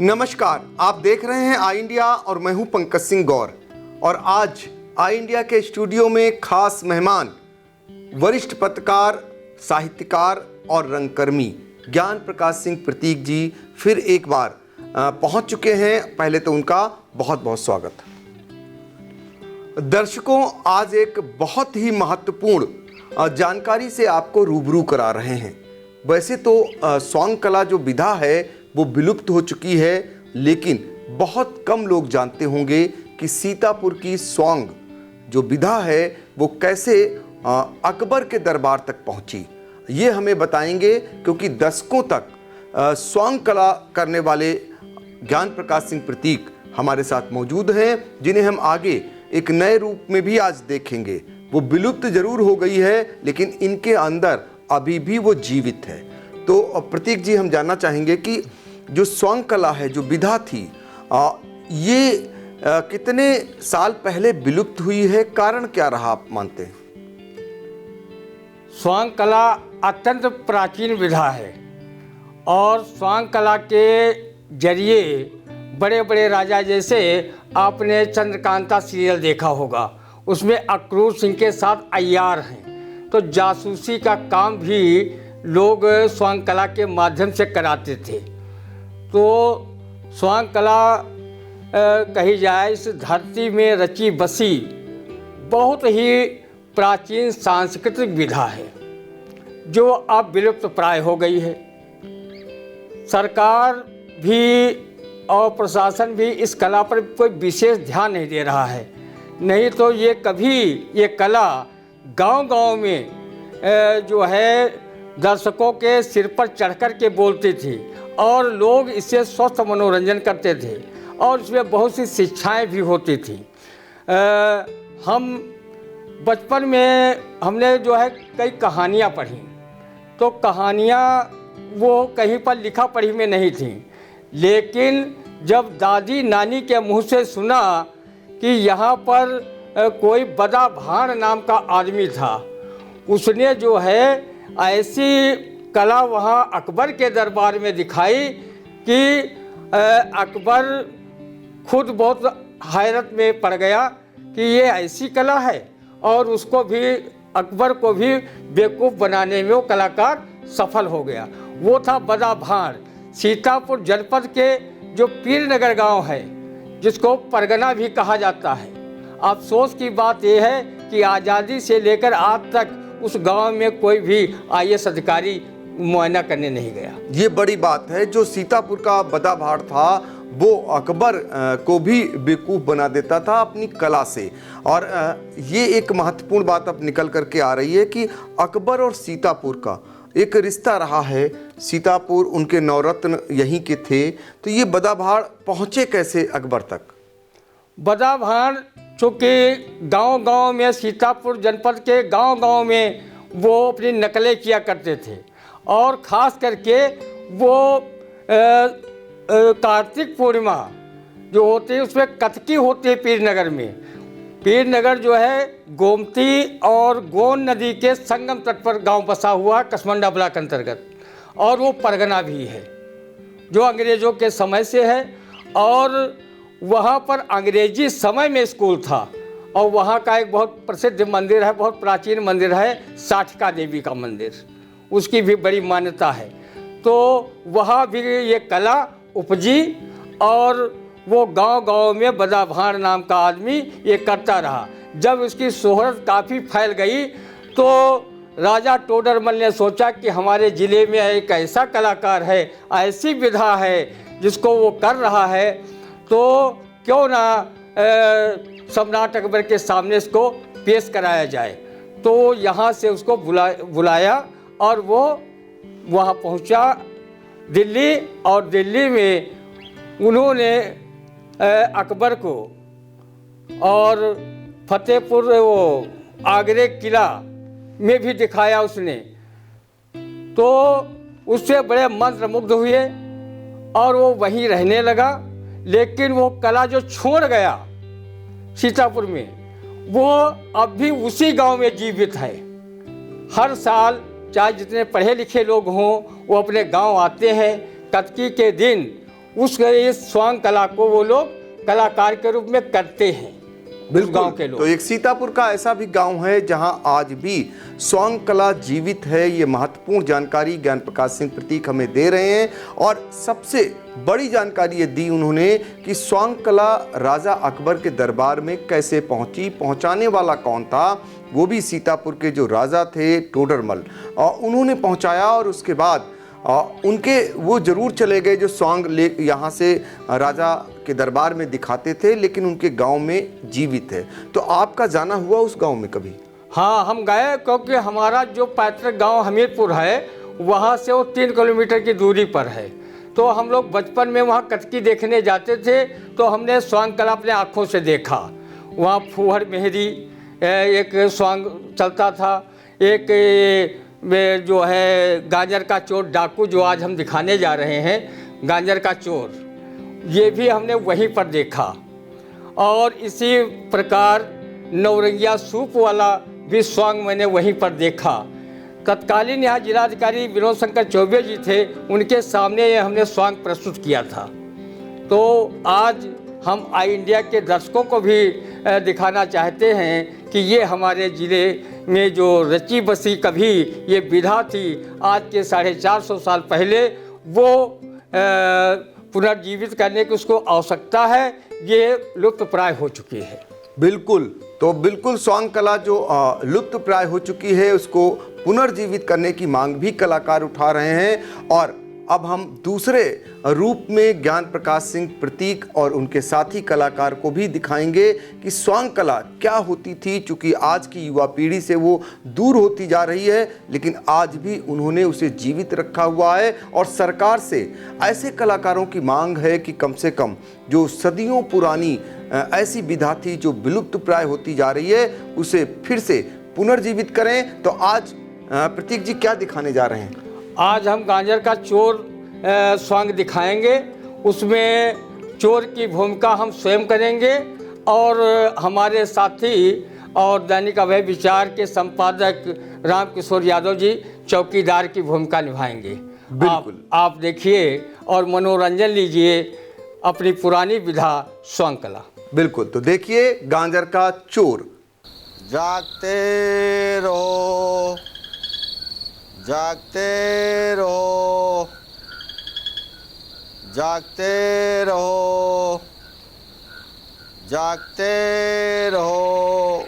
नमस्कार, आप देख रहे हैं आई इंडिया और मैं हूं पंकज सिंह गौर। और आज आई इंडिया के स्टूडियो में खास मेहमान वरिष्ठ पत्रकार, साहित्यकार और रंगकर्मी ज्ञान प्रकाश सिंह प्रतीक जी फिर एक बार पहुंच चुके हैं। पहले तो उनका बहुत बहुत स्वागत। दर्शकों, आज एक बहुत ही महत्वपूर्ण जानकारी से आपको रूबरू करा रहे हैं। वैसे तो स्वांग कला जो विधा है वो विलुप्त हो चुकी है, लेकिन बहुत कम लोग जानते होंगे कि सीतापुर की स्वांग जो विधा है वो कैसे अकबर के दरबार तक पहुंची। ये हमें बताएंगे, क्योंकि दशकों तक स्वांग कला करने वाले ज्ञान प्रकाश सिंह प्रतीक हमारे साथ मौजूद हैं, जिन्हें हम आगे एक नए रूप में भी आज देखेंगे। वो विलुप्त जरूर हो गई है, लेकिन इनके अंदर अभी भी वो जीवित है। तो प्रतीक जी, हम जानना चाहेंगे कि जो स्वांग कला है, जो विधा थी, ये कितने साल पहले विलुप्त हुई है? कारण क्या रहा, आप मानते हैं? स्वांग कला अत्यंत प्राचीन विधा है और स्वांग कला के जरिए बड़े बड़े राजा, जैसे आपने चंद्रकांता सीरियल देखा होगा, उसमें अक्रूर सिंह के साथ अय्यार हैं, तो जासूसी का काम भी लोग स्वांग कला के माध्यम से कराते थे। तो स्वांग कला कही जाए इस धरती में रची बसी बहुत ही प्राचीन सांस्कृतिक विधा है, जो अब विलुप्त प्राय हो गई है। सरकार भी और प्रशासन भी इस कला पर कोई विशेष ध्यान नहीं दे रहा है। नहीं तो ये कला गांव-गांव में जो है दर्शकों के सिर पर चढ़कर के बोलती थी और लोग इससे स्वस्थ मनोरंजन करते थे और इसमें बहुत सी शिक्षाएं भी होती थी। हम बचपन में हमने जो है कई कहानियाँ पढ़ी, तो कहानियाँ वो कहीं पर लिखा पढ़ी में नहीं थी, लेकिन जब दादी नानी के मुँह से सुना कि यहाँ पर कोई बदा भाण नाम का आदमी था, उसने जो है ऐसी कला वहाँ अकबर के दरबार में दिखाई कि अकबर खुद बहुत हैरत में पड़ गया कि ये ऐसी कला है, और उसको भी, अकबर को भी बेवकूफ़ बनाने में वो कलाकार सफल हो गया। वो था बदा भाण। सीतापुर जनपद के जो पीरनगर गांव है, जिसको परगना भी कहा जाता है। अफसोस की बात यह है कि आज़ादी से लेकर आज तक उस गांव में कोई भी IAS अधिकारी मुआयना करने नहीं गया। ये बड़ी बात है। जो सीतापुर का बदा भाड़ था वो अकबर को भी बेवकूफ़ बना देता था अपनी कला से। और ये एक महत्वपूर्ण बात अब निकल करके आ रही है कि अकबर और सीतापुर का एक रिश्ता रहा है। सीतापुर, उनके नवरत्न यहीं के थे, तो ये बदा भाड़ पहुँचे कैसे अकबर तक? बदा भाड़ चूँकि गांव-गांव में, सीतापुर जनपद के गांव-गांव में वो अपनी नकलें किया करते थे, और ख़ास करके वो कार्तिक पूर्णिमा जो होती है उसमें कथकी होती है पीरनगर में। पीरनगर जो है गोमती और गोन नदी के संगम तट पर गांव बसा हुआ कसमंडा ब्लॉक अंतर्गत, और वो परगना भी है जो अंग्रेज़ों के समय से है। और वहाँ पर अंग्रेजी समय में स्कूल था, और वहाँ का एक बहुत प्रसिद्ध मंदिर है, बहुत प्राचीन मंदिर है, साठिका देवी का मंदिर, उसकी भी बड़ी मान्यता है। तो वहाँ भी ये कला उपजी, और वो गांव-गांव में बदा भाण नाम का आदमी ये करता रहा। जब उसकी शोहरत काफ़ी फैल गई, तो राजा टोडरमल ने सोचा कि हमारे ज़िले में एक ऐसा कलाकार है, ऐसी विधा है जिसको वो कर रहा है, तो क्यों ना सम्राट अकबर के सामने इसको पेश कराया जाए। तो यहाँ से उसको बुलाया और वो वहाँ पहुँचा दिल्ली, और दिल्ली में उन्होंने अकबर को और फतेहपुर, वो आगरे किला में भी दिखाया उसने, तो उससे बड़े मंत्रमुग्ध हुए और वो वहीं रहने लगा। लेकिन वो कला जो छोड़ गया सीतापुर में, वो अब भी उसी गांव में जीवित है। हर साल चाहे जितने पढ़े लिखे लोग हों, वो अपने गांव आते हैं। कतकी के दिन उस इस स्वांग कला को वो लोग कलाकार के रूप में करते हैं बिल्कुल। गांव के तो लोग। एक सीतापुर का ऐसा भी गांव है जहां आज भी स्वांग कला जीवित है। ये महत्वपूर्ण जानकारी ज्ञान प्रकाश सिंह प्रतीक हमें दे रहे हैं और सबसे बड़ी जानकारी ये दी उन्होंने कि स्वांग कला राजा अकबर के दरबार में कैसे पहुंची, पहुंचाने वाला कौन था, वो भी सीतापुर के जो राजा थे टोडरमल, और उन्होंने पहुंचाया। और उसके बाद उनके वो जरूर चले गए जो स्वांग ले यहाँ से राजा के दरबार में दिखाते थे, लेकिन उनके गांव में जीवित है। तो आपका जाना हुआ उस गांव में कभी? हाँ, हम गए, क्योंकि हमारा जो पैतृक गांव हमीरपुर है वहाँ से वो 3 किलोमीटर की दूरी पर है। तो हम लोग बचपन में वहाँ कथकी देखने जाते थे, तो हमने स्वांग कला अपने आँखों से देखा। वहाँ फूहड़ मेहरी एक स्वांग चलता था, एक में जो है गाजर का चोर डाकू, जो आज हम दिखाने जा रहे हैं गाजर का चोर, ये भी हमने वहीं पर देखा। और इसी प्रकार नौरंगिया सूप वाला भी स्वांग मैंने वहीं पर देखा। तत्कालीन यहाँ जिलाधिकारी विनोद शंकर चौबे जी थे, उनके सामने ये हमने स्वांग प्रस्तुत किया था। तो आज हम आई इंडिया के दर्शकों को भी दिखाना चाहते हैं कि ये हमारे ज़िले में जो रची बसी कभी ये विधा थी, आज के 450 साल पहले वो पुनर्जीवित करने की उसको आवश्यकता है, ये लुप्त प्राय हो चुकी है। बिल्कुल। तो बिल्कुल स्वांग कला जो लुप्त प्राय हो चुकी है उसको पुनर्जीवित करने की मांग भी कलाकार उठा रहे हैं। और अब हम दूसरे रूप में ज्ञान प्रकाश सिंह प्रतीक और उनके साथी कलाकार को भी दिखाएंगे कि स्वांग कला क्या होती थी। चूँकि आज की युवा पीढ़ी से वो दूर होती जा रही है, लेकिन आज भी उन्होंने उसे जीवित रखा हुआ है। और सरकार से ऐसे कलाकारों की मांग है कि कम से कम जो सदियों पुरानी ऐसी विधा थी जो विलुप्त प्राय होती जा रही है, उसे फिर से पुनर्जीवित करें। तो आज प्रतीक जी क्या दिखाने जा रहे हैं? आज हम गाजर का चोर स्वांग दिखाएंगे। उसमें चोर की भूमिका हम स्वयं करेंगे और हमारे साथी और दैनिक अभय विचार के संपादक रामकिशोर यादव जी चौकीदार की भूमिका निभाएंगे। बिल्कुल। आप देखिए और मनोरंजन लीजिए अपनी पुरानी विधा स्वांग कला। बिल्कुल। तो देखिए गाजर का चोर। जागते रहो, जागते रहो, जागते रहो, जागते रहो,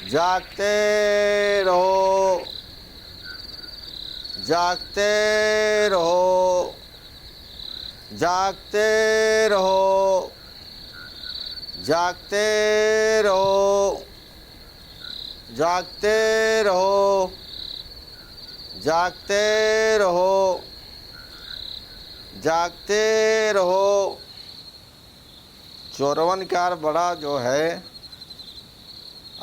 जागते रहो, जागते रहो, जागते रहो, जागते रहो, जागते रहो, जागते रहो, जागते रहो। चोरवन का बड़ा जो है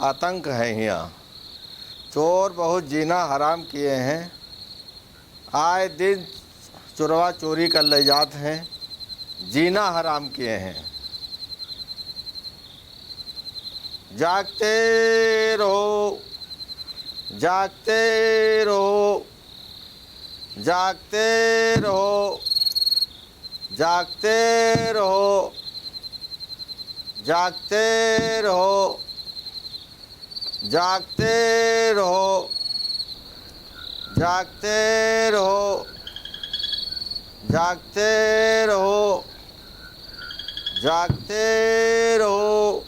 आतंक है यहाँ। चोर बहुत जीना हराम किए हैं। आए दिन चोरवा चोरी कर ले जाते हैं, जीना हराम किए हैं। जागते रहो, जागते रहो, जागते रहो, जागते रहो, जागते रहो, जागते रहो, जागते रहो, जागते रहो, जागते रहो,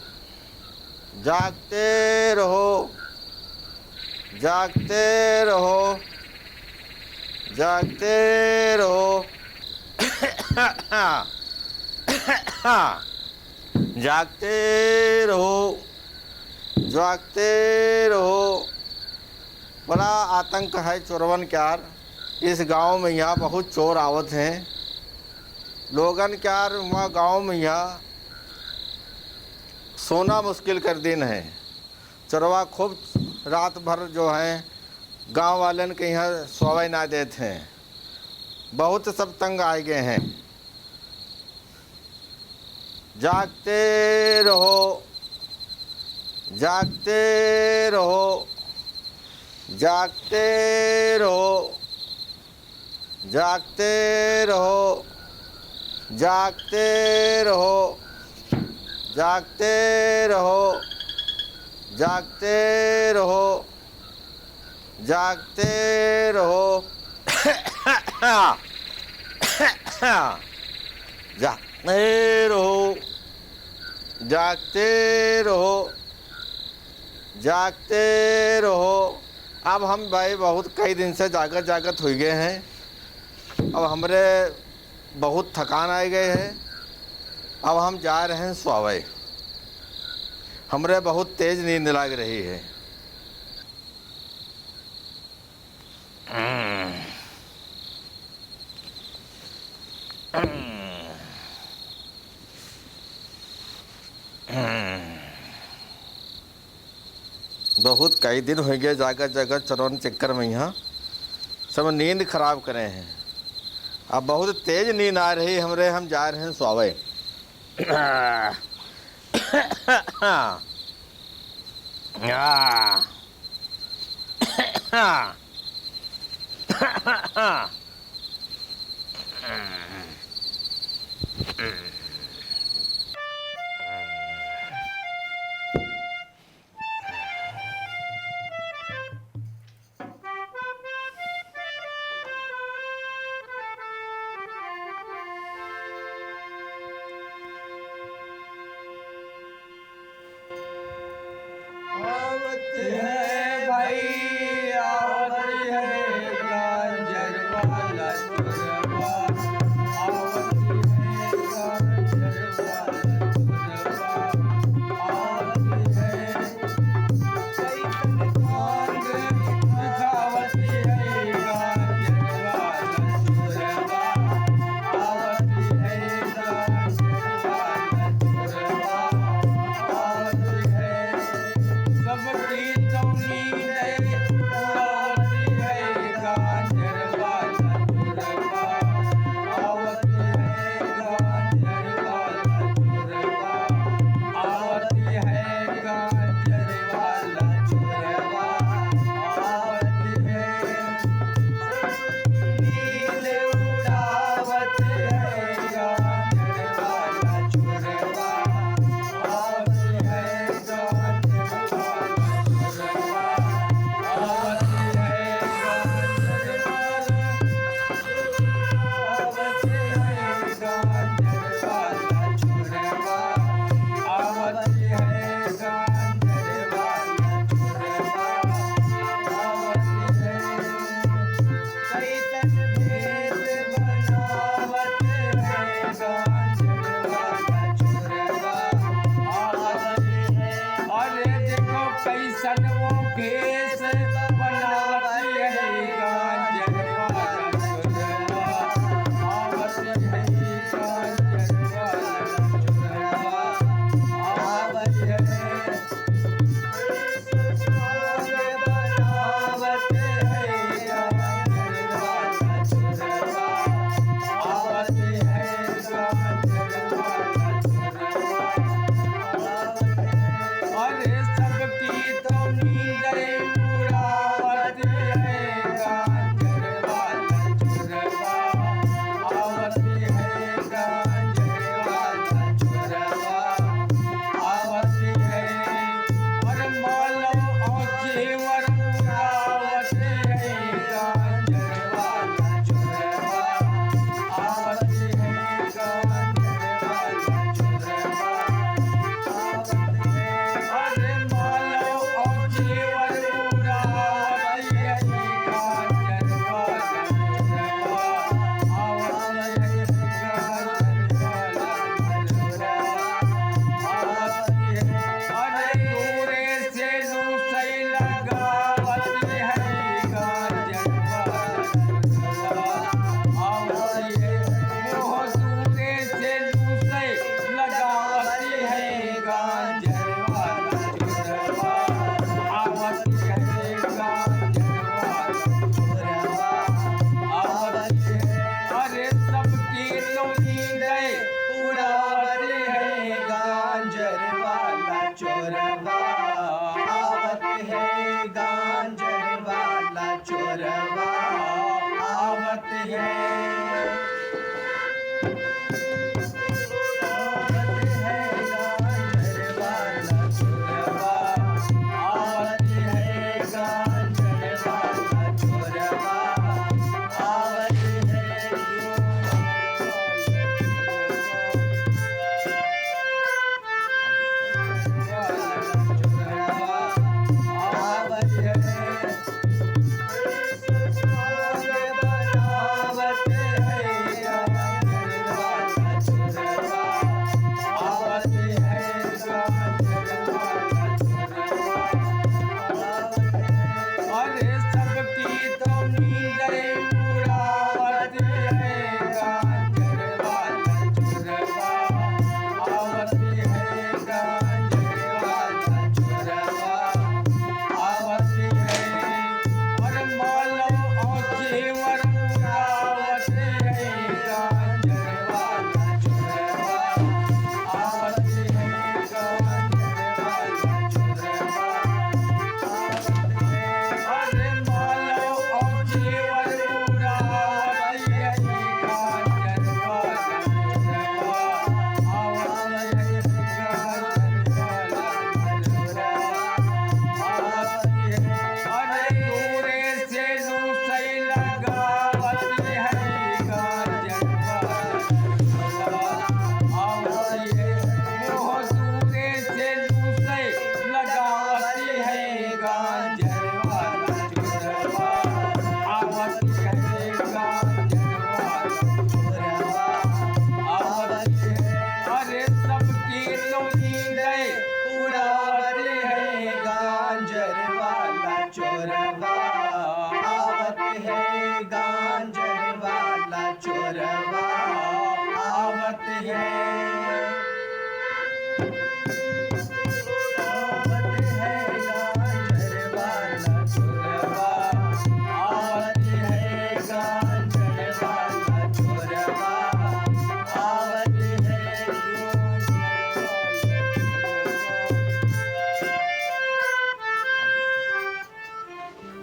जागते रहो, जागते रहो, जागते रहो, जागते रहो, जागते रहो। बड़ा आतंक है चोरवन क्यार। इस गांव में यहाँ बहुत चोर आवत हैं। लोगन क्यार वहाँ गांव में यहाँ सोना मुश्किल कर दिन है। चोरवा खूब रात भर जो है गांव वालन के यहाँ सोवे ना देते हैं। बहुत सब तंग आए गए हैं। जागते रहो, जागते रहो, जागते रहो, जागते रहो, जागते रहो, जागते रहो, जागते रहो, जागते रहो, जागते रहो, जागते रहो, जागते रहो। अब हम भाई बहुत कई दिन से जागत जागत हो गए हैं। अब हमरे बहुत थकान आ गए है। अब हम जा रहे हैं सोवे। हमरे बहुत तेज नींद लग रही है। बहुत कई दिन हो गए जागत जागत चरौन चक्कर में यहाँ सब नींद खराब करे हैं। अब बहुत तेज नींद आ रही हमरे, हम जा रहे हैं सोवे।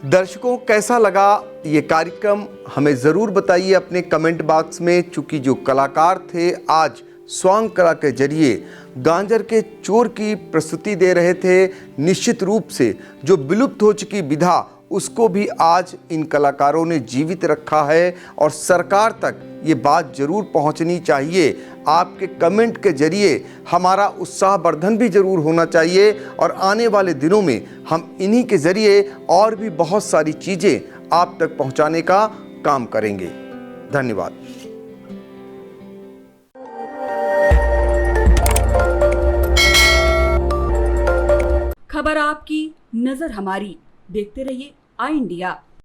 दर्शकों, कैसा लगा ये कार्यक्रम हमें ज़रूर बताइए अपने कमेंट बॉक्स में। चूँकि जो कलाकार थे आज स्वांग कला के जरिए गांजर के चोर की प्रस्तुति दे रहे थे, निश्चित रूप से जो विलुप्त हो चुकी विधा उसको भी आज इन कलाकारों ने जीवित रखा है और सरकार तक ये बात जरूर पहुंचनी चाहिए। आपके कमेंट के जरिए हमारा उत्साहवर्धन भी जरूर होना चाहिए और आने वाले दिनों में हम इन्हीं के जरिए और भी बहुत सारी चीज़ें आप तक पहुंचाने का काम करेंगे। धन्यवाद। खबर आपकी, नजर हमारी। देखते रहिए आई इंडिया।